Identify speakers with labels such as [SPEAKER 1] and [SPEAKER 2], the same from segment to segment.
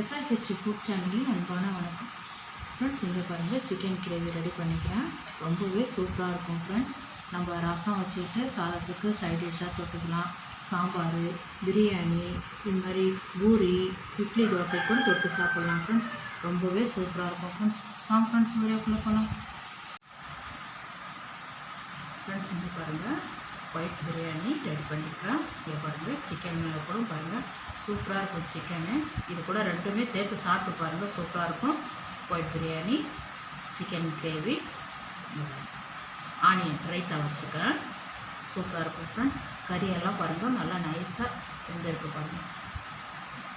[SPEAKER 1] SRH food சேனலில் அன்பான வணக்கம் ஃப்ரெண்ட்ஸ். இங்கே பாருங்கள், சிக்கன் கிரேவி ரெடி பண்ணிக்கிறேன். ரொம்பவே சூப்பராக இருக்கும் ஃப்ரெண்ட்ஸ். நம்ம ரசம் வச்சுக்கிட்டு சாதத்துக்கு சைட் டிஷ்ஷாக தொட்டுக்கலாம். சாம்பார், பிரியாணி, இது மாதிரி பூரி, இட்லி, தோசை கூட தொட்டு சாப்பிட்லாம் ஃப்ரெண்ட்ஸ். ரொம்பவே சூப்பராக இருக்கும் ஃப்ரெண்ட்ஸ். வாங்க ஃப்ரெண்ட்ஸ், வீடியோக்குள்ளே போகலாம். ஃப்ரெண்ட்ஸ், இங்கே பாருங்கள், ஒயிட் பிரியாணி ரெடி பண்ணிக்கிறேன். இங்கே பாருங்கள், சிக்கன் கூட பாருங்கள் சூப்பராக இருக்கும் சிக்கனு. இது கூட ரெண்டுமே சேர்த்து சாப்பிட்டு பாருங்கள், சூப்பராக இருக்கும். White biryani, chicken gravy, onion raita வச்சுருக்கிறேன். சூப்பராக இருக்கும் ஃப்ரெண்ட்ஸ். கறியெல்லாம் பாருங்கள் நல்லா நைஸாக வெந்திருக்கு பாருங்கள்,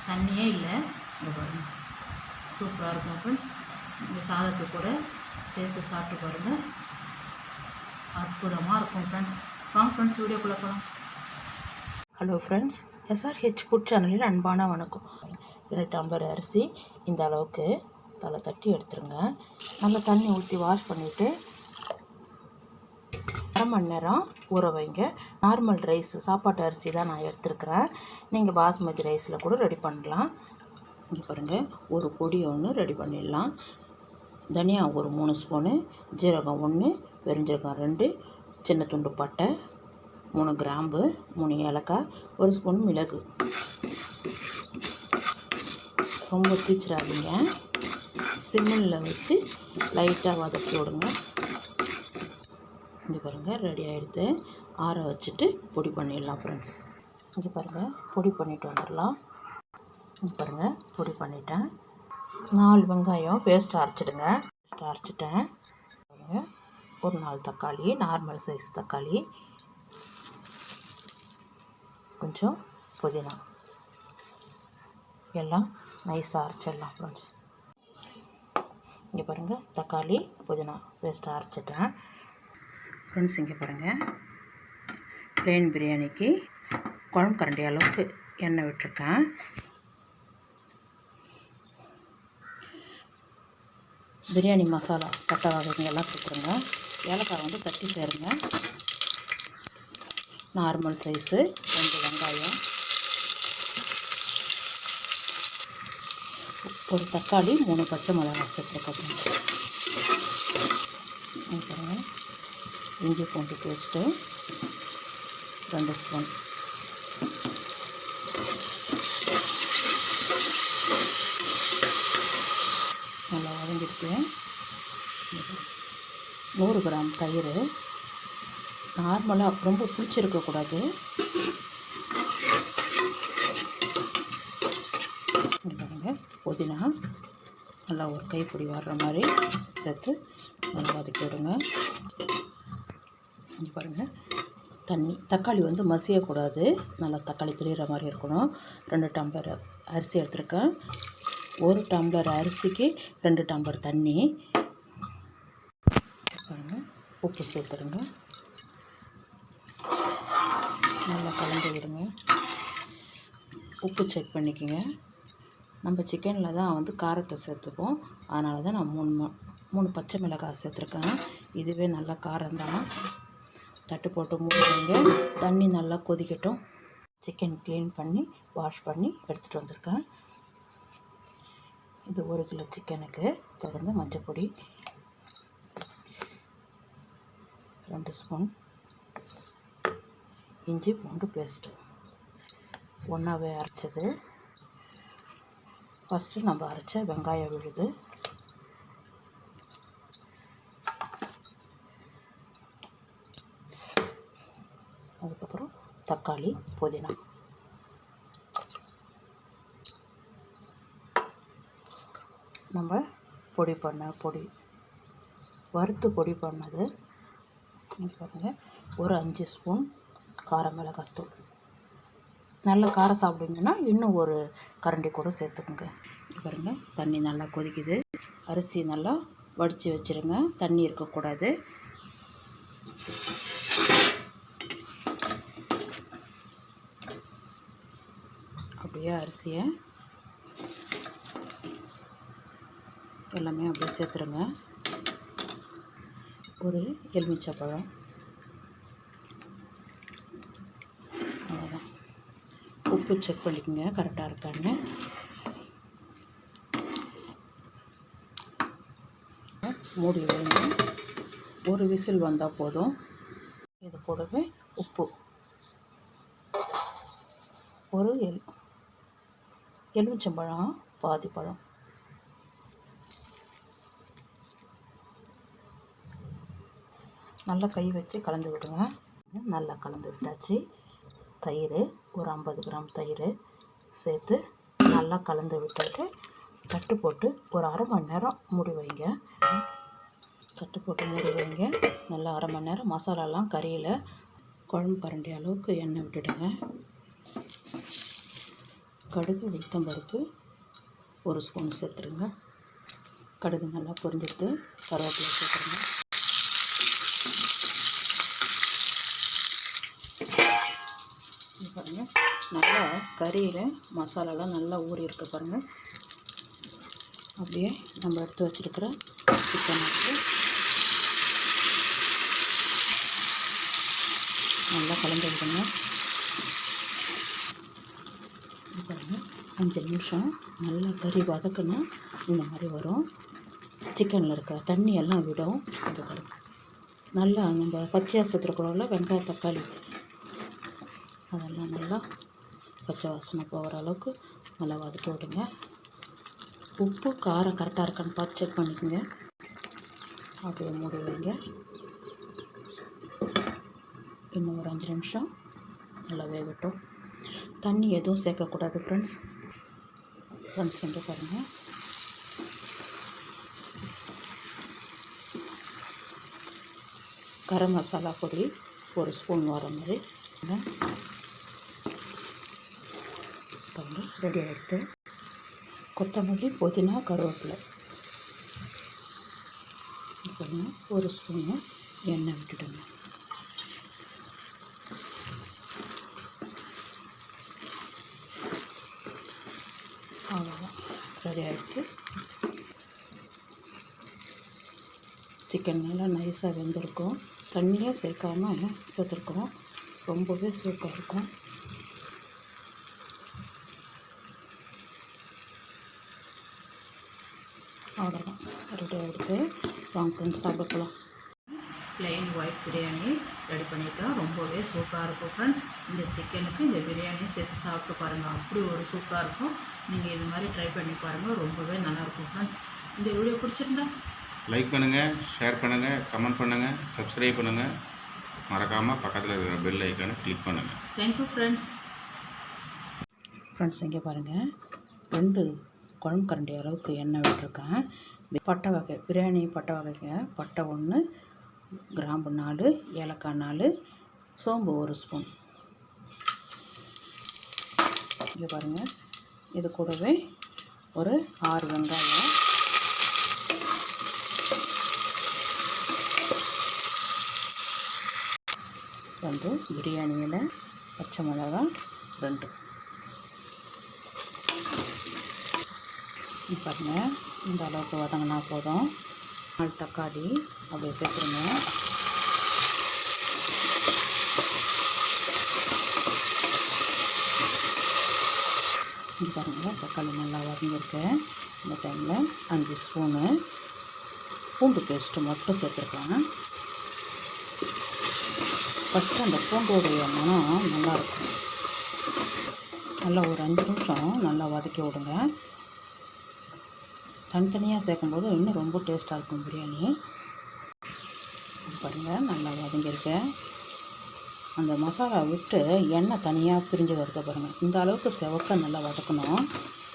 [SPEAKER 1] தண்ணியே இல்லை. இங்கே பாருங்கள் சூப்பராக இருக்கும் ஃப்ரெண்ட்ஸ். இந்த சாதத்து கூட சேர்த்து சாப்பிட்டு பாருங்கள், அற்புதமாக இருக்கும் ஃப்ரெண்ட்ஸ். வாங்க ஃப்ரெண்ட்ஸ், வீடியோக்குள்ளே போகலாம். ஹலோ ஃப்ரெண்ட்ஸ், SRH ஃபுட் சேனலில் அன்பான வணக்கம். 2 டம்ளர் அரிசி இந்த அளவுக்கு தலை தட்டி எடுத்துருங்க. நல்லா தண்ணி ஊற்றி வாஷ் பண்ணிவிட்டு 1/2 மணி நேரம் ஊற வைங்க. நார்மல் ரைஸ் சாப்பாட்டு அரிசி தான் நான் எடுத்துருக்கிறேன். நீங்கள் பாஸ்மதி ரைஸில் கூட ரெடி பண்ணலாம். இங்கே பாருங்கள், ஒரு பொடி ஒன்று ரெடி பண்ணிடலாம். தனியா ஒரு 3 ஸ்பூனு, ஜீரகம் 1, பெருஞ்சீரகம் 2, சின்ன துண்டு பட்டை, 3 கிராம்பு, 3 ஏலக்காய், 1 ஸ்பூன் மிளகு. ரொம்ப தீச்சிடாதீங்க, சிம்மில் வச்சு லைட்டாக வதக்கி விடுங்க. இங்கே பாருங்கள், ரெடி ஆகிடுது. ஆற வச்சுட்டு பொடி பண்ணிடலாம் ஃப்ரெண்ட்ஸ். இங்கே பாருங்கள், பொடி பண்ணிவிட்டு வந்துடலாம். இங்கே பாருங்கள், பொடி பண்ணிட்டேன். 4 வெங்காயம் பேஸ்ட் அரைச்சிடுங்க. பேஸ்ட் அரைச்சிட்டேன். ஒரு 4 தக்காளி, நார்மல் சைஸ் தக்காளி, கொஞ்சம் புதினா, எல்லாம் நைஸாக அரைச்சிடலாம் ஃப்ரெண்ட்ஸ். இங்கே பாருங்கள், தக்காளி புதினா பேஸ்ட்டு அரைச்சிட்டேன் ஃப்ரெண்ட்ஸ். இங்கே பாருங்கள், ப்ளெயின் பிரியாணிக்கு குழம்பு கரண்டி அளவுக்கு எண்ணெய் விட்டுருக்கேன். பிரியாணி மசாலா பட்டை வகைங்க எல்லாம் சேர்த்துருங்க. ஏலக்காய் வந்து தட்டி சேருங்க. நார்மல் சைஸு 2 வெங்காயம், ஒரு தக்காளி, 3 பச்சை மிளகாய் சேர்த்துருக்கேன். இஞ்சி பூண்டு பேஸ்ட்டு 2 ஸ்பூன், நல்லா வதங்கிட்டு 100 கிராம் தயிர். நார்மலாக ரொம்ப புளிச்சிருக்கக்கூடாது. பாருங்கள், புதினா நல்லா ஒரு கைப்பிடி வர்ற மாதிரி சேர்த்து நல்லா வதக்கி விடுங்க. இங்கே பாருங்கள், தக்காளி வந்து மசியக்கூடாது, நல்லா தக்காளி தெரிகிற மாதிரி இருக்கணும். 2 டம்ளர் அரிசி எடுத்துருக்கேன். 1 டம்ளர் அரிசிக்கு 2 டம்ளர் தண்ணி. பாருங்கள், உப்பு சேர்த்துருங்க. நல்லா கலந்து விடுங்க. உப்பு செக் பண்ணிக்கோங்க. நம்ம சிக்கனில் தான் வந்து காரத்தை சேர்த்துப்போம், அதனால தான் நான் 3 பச்சை மிளகாய் சேர்த்துருக்கேன். இதுவே நல்லா காரம் தான். தட்டு போட்டு மூடிங்க. தண்ணி நல்லா கொதிக்கட்டும். சிக்கன் க்ளீன் பண்ணி வாஷ் பண்ணி எடுத்துகிட்டு வந்திருக்கேன். இது 1 கிலோ சிக்கனுக்கு தொடர்ந்து மஞ்சள் பொடி 2 ஸ்பூன், இஞ்சி பூண்டு பேஸ்ட்டு ஒன்றாவே அரைச்சது. ஃபஸ்ட்டு நம்ம அரைச்ச வெங்காயம் விழுது, அதுக்கப்புறம் தக்காளி, புதினா, நம்ம பொடி வறுத்து பொடி பண்ணது. பாருங்கள், ஒரு 5 ஸ்பூன் கார மிளகாத்தூள். நல்ல காரம் சாப்பிடுங்கன்னா இன்னும் ஒரு கரண்டி கூட சேர்த்துக்குங்க. பாருங்கள், தண்ணி நல்லா கொதிக்குது. அரிசி நல்லா வடித்து வச்சுருங்க, தண்ணி இருக்கக்கூடாது. அப்படியே அரிசியை எல்லாமே அப்படியே சேர்த்துருங்க. ஒரு எலுமிச்சைப்பழம், அவ்வளோதான். உப்பு செக் பண்ணிக்கோங்க கரெக்டாக இருக்கான்னு. மூடி வைங்க. ஒரு விசில் வந்தால் போதும். இது கூடவே உப்பு, ஒரு எலுமிச்சம்பழம் பாதி பழம், நல்லா கை வச்சு கலந்து விடுங்க. நல்லா கலந்து விட்டாச்சு. தயிர் ஒரு 50 கிராம் தயிர் சேர்த்து நல்லா கலந்து விட்டுட்டு தட்டு போட்டு ஒரு அரை மணி நேரம் மூடி வைங்க. தட்டு போட்டு மூடி வைங்க. நல்லா அரை மணி நேரம் மசாலாலாம் கறியில் குழம்பு கரண்டி அளவுக்கு எண்ணெய் விட்டுடுங்க. கடுகு உளுத்தம்பருப்பு ஒரு ஸ்பூன் சேர்த்துருங்க. கடுகு நல்லா பொரிஞ்சிட்டு கருவேப்பிலை சேர்த்துருங்க. பாருங்கள், நல்லா கறியில் மசாலாலாம் நல்லா ஊறி இருக்க பாருங்கள். அப்படியே நம்ம எடுத்து வச்சுருக்கிற சிக்கன் எடுத்து நல்லா கலந்து விடுங்க. பாருங்கள், 5 நிமிஷம் நல்லா கறி வதக்குன்னா இந்த மாதிரி வரும். சிக்கனில் இருக்கிற தண்ணி எல்லாம் விடும். இது பாருங்கள், நல்லா நம்ம பச்சையாக சேர்த்துருக்குறோம்ல வெங்காயம் தக்காளி, அதெல்லாம் நல்லா பச்சை வாசனை போகிற அளவுக்கு நல்லா வதக்கி விடுங்க. உப்பு காரம் கரெக்டாக இருக்கான்னு பார்த்து செக் பண்ணிக்கோங்க. அப்படியே மூடி வைங்க. இன்னும் ஒரு 5 நிமிஷம் நல்லா வேகட்டும். தண்ணி எதுவும் சேர்க்கக்கூடாது ஃப்ரெண்ட்ஸ். செஞ்சு பாருங்கள். கரம் மசாலா பொடி ஒரு ஸ்பூன் வர மாதிரி ரெடி ஆகிடுது. கொத்தமல்லி, புதினா, கருவேப்பிலை ஒரு ஸ்பூனு எண்ணெய் விட்டுடுங்க. அவ்வளோதான், ரெடி ஆகிடுச்சு. சிக்கன் நல்லா நைஸாக வெந்திருக்கும். தண்ணியே சேர்க்காமல் சேர்த்துருக்கோம். ரொம்பவே சூப்பராக இருக்கும். அவ்வளோதான், ரெடி ஆகிடுது. வாங்க ஃப்ரெண்ட்ஸ் சாப்பிடலாம். ப்ளெயின் ஒயிட் பிரியாணி ரெடி பண்ணியிருக்கேன். ரொம்பவே சூப்பராக இருக்கும் ஃப்ரெண்ட்ஸ். இந்த சிக்கனுக்கு இந்த பிரியாணியை சேர்த்து சாப்பிட்டு பாருங்கள். அப்படி ஒரு சூப்பராக இருக்கும். நீங்கள் இது மாதிரி ட்ரை பண்ணி பாருங்கள். ரொம்பவே நல்லாயிருக்கும் ஃப்ரெண்ட்ஸ். இந்த வீடியோ பிடிச்சிருந்தா
[SPEAKER 2] லைக் பண்ணுங்கள், ஷேர் பண்ணுங்கள், கமெண்ட் பண்ணுங்கள், சப்ஸ்கிரைப் பண்ணுங்கள். மறக்காமல் பக்கத்தில் இருக்கிற பெல் ஐக்கானை கிளிக் பண்ணுங்கள்.
[SPEAKER 1] Thank you friends. இங்கே பாருங்கள், 2 குழம்பு கரண்டி அளவுக்கு எண்ணெய் விட்டுருக்கேன். பட்டை வகை பிரியாணி பட்டை வகைங்க. பட்டை 1, கிராம்பு 4, ஏலக்காய் 4, சோம்பு 1 ஸ்பூன். இங்கே பாருங்கள், இது கூடவே ஒரு 6 வெங்காயம், ரெண்டு பிரியாணியில் பச்சை மிளகாய் 2. பாருங்கள், இந்த அளவுக்கு வதங்கினா போதும். 4 தக்காளி அப்படியே சேர்த்துருங்க. இது பாருங்கள், தக்காளி நல்லா வதங்கியிருக்கு. இந்த டைமில் 5 ஸ்பூனு பூண்டு பேஸ்ட்டு மட்டும் சேர்த்துருக்கேன். ஃபஸ்ட்டு அந்த பூண்டோடைய மனம் நல்லாயிருக்கும். நல்லா ஒரு 5 நிமிஷம் நல்லா வதக்கி விடுங்க. தனித்தனியாக சேர்க்கும்போது இன்னும் ரொம்ப டேஸ்ட்டாக இருக்கும் பிரியாணி. பாருங்கள், நல்லா வதங்கியிருக்கேன். அந்த மசாலா விட்டு எண்ணெய் தனியாக பிரிஞ்சு வருது பாருங்கள். இந்த அளவுக்கு செவக்க நல்லா வதக்கணும்.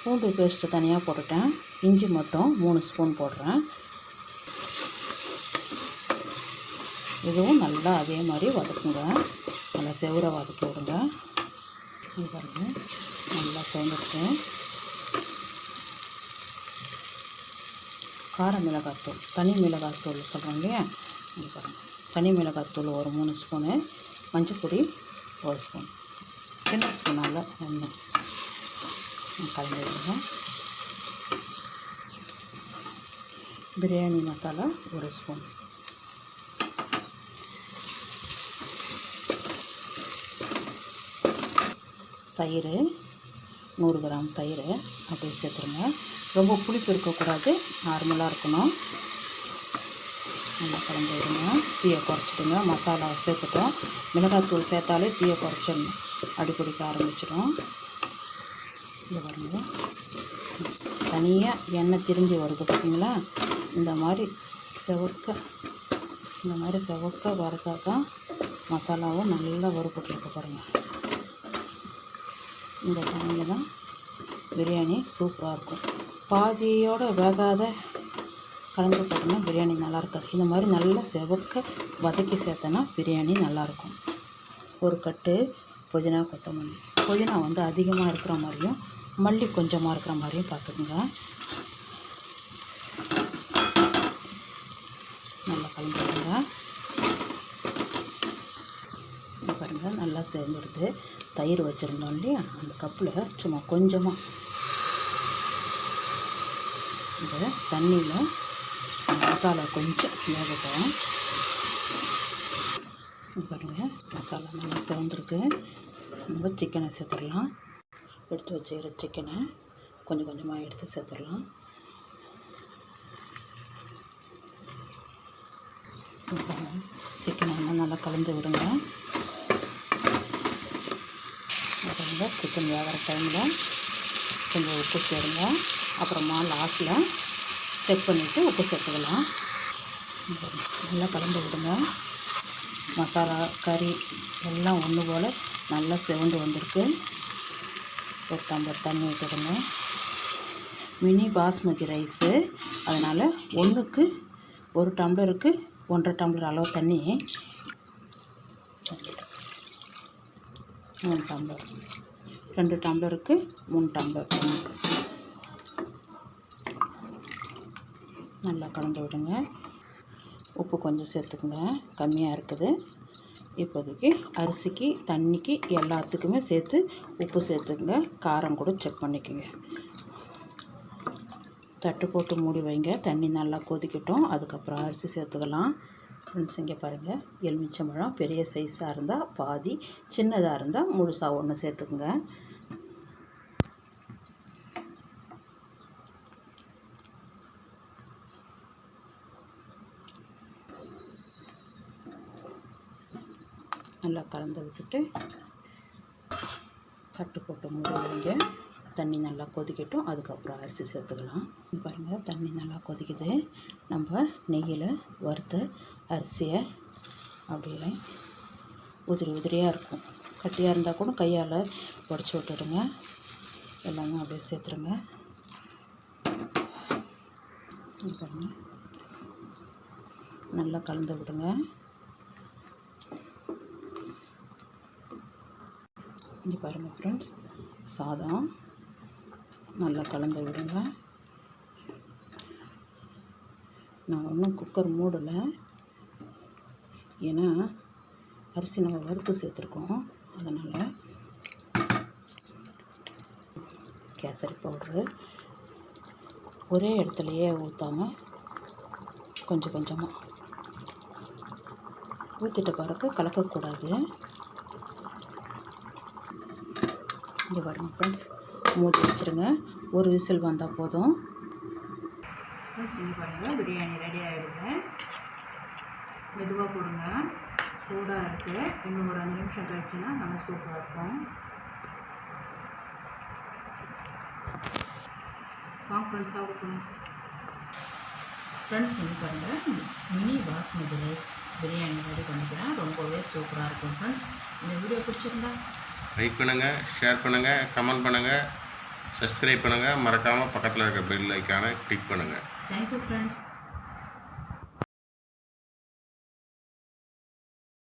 [SPEAKER 1] பூண்டு பேஸ்ட்டு தனியாக போட்டுட்டேன். இஞ்சி மட்டும் 3 ஸ்பூன் போடுறேன். இதுவும் நல்லா அதே மாதிரி வதக்குங்க. நல்லா செவர வதக்கி விடுங்க. இது பாருங்கள், நல்லா சேர்ந்துருக்கு. கார மிளகாத்தூள், தனி மிளகாத்தூள் சொல்கிறோம் இல்லையா, இது பாருங்கள். தனி மிளகாத்தூள் ஒரு 3 ஸ்பூனு, மஞ்சப்பொடி 1 ஸ்பூன், சின்ன ஸ்பூனால் 1 கலந்து விடுங்க. பிரியாணி மசாலா 1 ஸ்பூன். தயிர் 100 கிராம் தயிர் அப்படியே சேர்த்துருங்க. ரொம்ப புளிப்பு இருக்கக்கூடாது, நார்மலாக இருக்கணும். நல்லா கலந்து விடுங்க. தீயை குறைச்சிடுங்க. மசாலா சேர்த்துட்டோம். மிளகாத்தூள் சேர்த்தாலே தீயை குறைச்சிடணும், அடிப்பிடிக்க ஆரம்பிச்சிடும். இது பாருங்க, தனியாக எண்ணெய் திரிஞ்சு வருது பார்த்தீங்களா? இந்த மாதிரி செவக்க வறுத்தா தான் மசாலாவும் நல்லா வறுபட்டுருக்கு பாருங்கள். இந்த டைமில் தான் பிரியாணி சூப்பராக இருக்கும். பாதியோடு வேகாத கலந்து போட்டோம்னா பிரியாணி நல்லா இருக்காது. இந்த மாதிரி நல்லா செவக்க வதக்கி சேர்த்தோன்னா பிரியாணி நல்லாயிருக்கும். ஒரு கட்டு புதினா, கொத்தமல்லி. புதினா வந்து அதிகமாக இருக்கிற மாதிரியும் மல்லி கொஞ்சமாக இருக்கிற மாதிரியும் பார்த்துக்குங்க. நல்லா கலந்து விடுங்க. பாருங்கள், நல்லா சேர்ந்துடுது. தயிர் வச்சுருந்தோம் இல்லையா, அந்த கப்பில் சும்மா கொஞ்சமாக இந்த தண்ணியில் மசாலா கொஞ்சம் வேகட்டும். பாருங்கள், மசாலா நல்லா சேர்ந்துருக்கு. நம்ம சிக்கனை சேர்த்துடலாம். எடுத்து வச்சுக்கிற சிக்கனை கொஞ்சம் கொஞ்சமாக எடுத்து சேர்த்துடலாம். சிக்கனை நல்லா கலந்து விடுங்க. சிக்கன் வேகிற டைமில் கொஞ்சம் உப்பு சேருங்க. அப்புறமா லாஸ்ட்டில் செக் பண்ணிவிட்டு உப்பு சேர்த்துக்கலாம். நல்லா கலந்து விடுங்க. மசாலா, கறி எல்லாம் ஒன்று போல் நல்லா செவந்து வந்திருக்கு. ஒரு டம்ளர் தண்ணி ஊற்றிடுங்க. மினி பாஸ்மதி ரைஸு, அதனால் 1க்கு 1 டம்ளருக்கு 1.5 டம்ளர் அளவு தண்ணி, 3 டம்ளர், 2 டம்ளருக்கு 3 டம்ளர் தண்ணி நல்லா கலந்து விடுங்க. உப்பு கொஞ்சம் சேர்த்துக்குங்க, கம்மியாக இருக்குது. இப்போதைக்கு அரிசிக்கு, தண்ணிக்கு எல்லாத்துக்குமே சேர்த்து உப்பு சேர்த்துக்குங்க. காரம் கூட செக் பண்ணிக்கோங்க. தட்டு போட்டு மூடி வைங்க. தண்ணி நல்லா கொதிக்கட்டும். அதுக்கப்புறம் அரிசி சேர்த்துக்கலாம். ஃப்ரெண்ட்ஸ், இங்கே பாருங்கள், எலுமிச்சம்பழம் பெரிய சைஸாக இருந்தால் பாதி, சின்னதாக இருந்தால் முழுசாக 1 சேர்த்துக்குங்க. நல்லா கலந்து விட்டுட்டு தட்டு போட்டு மூடி வைங்க. தண்ணி நல்லா கொதிக்கட்டும். அதுக்கப்புறம் அரிசி சேர்த்துக்கலாம். பாருங்கள், தண்ணி நல்லா கொதிக்குது. நம்ம நெய்யில் வறுத்த அரிசியை அப்படியே உதிரியாக இருக்கும். கட்டியாக இருந்தால் கூட கையால் உடச்சி விட்டுடுங்க. எல்லாமே அப்படியே சேர்த்துருங்க. பாருங்கள், நல்லா கலந்து விடுங்க. இங்கே பாருங்கள் ஃப்ரெண்ட்ஸ், சாதம் நல்லா கலந்து விடுங்க. நான் ஒன்றும் குக்கர் மூடலை, ஏன்னா அரிசி நம்ம வறுத்து சேர்த்துருக்கோம். அதனால் கேசரி பவுட்ரு ஒரே இடத்துலையே ஊற்றாமல் கொஞ்சம் கொஞ்சமாக ஊற்றிட்ட பிறகு கலக்கக்கூடாது. இங்கே பாருங்கள் ஃப்ரெண்ட்ஸ், மூடி வச்சுருங்க. ஒரு விசில் வந்தால் போதும். ஃப்ரெண்ட்ஸ், இங்கே பாருங்கள், பிரியாணி ரெடி ஆகிடுங்க. மெதுவாக போடுங்க, சூடாக இருக்குது. இன்னும் ஒரு 5 நிமிஷம் கழிச்சுன்னா நல்லா சூப்பராக இருக்கும். ஃப்ரெண்ட்ஸ், சாப்பிடுங்க. ஃப்ரெண்ட்ஸ், இங்கே பாருங்கள், mini basmati rice biryani ready பண்ணிக்கிறேன். ரொம்பவே சூப்பராக இருக்கும். ஃப்ரெண்ட்ஸ், இந்த வீடியோ பிடிச்சிருந்தா
[SPEAKER 2] லைக் பண்ணுங்கள், ஷேர் பண்ணுங்கள், கமெண்ட் பண்ணுங்கள், சப்ஸ்கிரைப் பண்ணுங்கள். மறக்காமல் பக்கத்தில் இருக்கிற பெல் ஐக்கானை கிளிக் பண்ணுங்கள்.
[SPEAKER 1] Thank you friends.